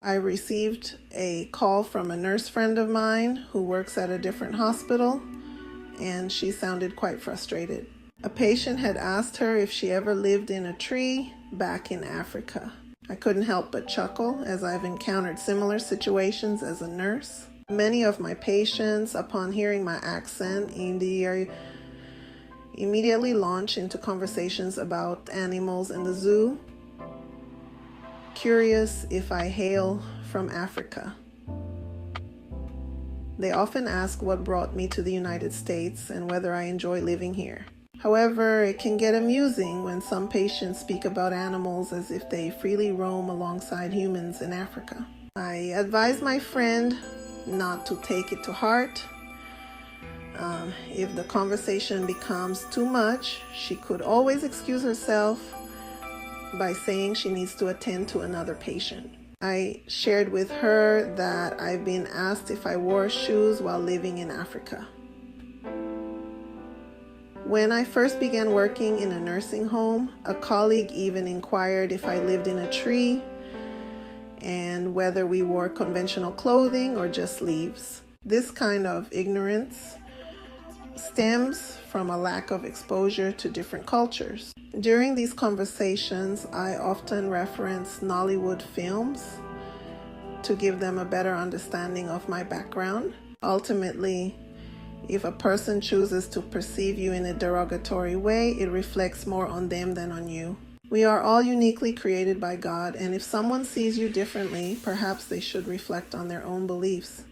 I received a call from a nurse friend of mine who works at a different hospital, and she sounded quite frustrated. A patient had asked her if she ever lived in a tree back in Africa. I couldn't help but chuckle, as I've encountered similar situations as a nurse. Many of my patients, upon hearing my accent, immediately launch into conversations about animals in the zoo, curious if I hail from Africa. They often ask what brought me to the United States and whether I enjoy living here. However, it can get amusing when some patients speak about animals as if they freely roam alongside humans in Africa. I advise my friend not to take it to heart. If the conversation becomes too much, she could always excuse herself by saying she needs to attend to another patient. I shared with her that I've been asked if I wore shoes while living in Africa. When I first began working in a nursing home, a colleague even inquired if I lived in a tree and whether we wore conventional clothing or just leaves. This kind of ignorance stems from a lack of exposure to different cultures. During these conversations, I often reference Nollywood films to give them a better understanding of my background. Ultimately, if a person chooses to perceive you in a derogatory way, it reflects more on them than on you. We are all uniquely created by God, and if someone sees you differently, perhaps they should reflect on their own beliefs.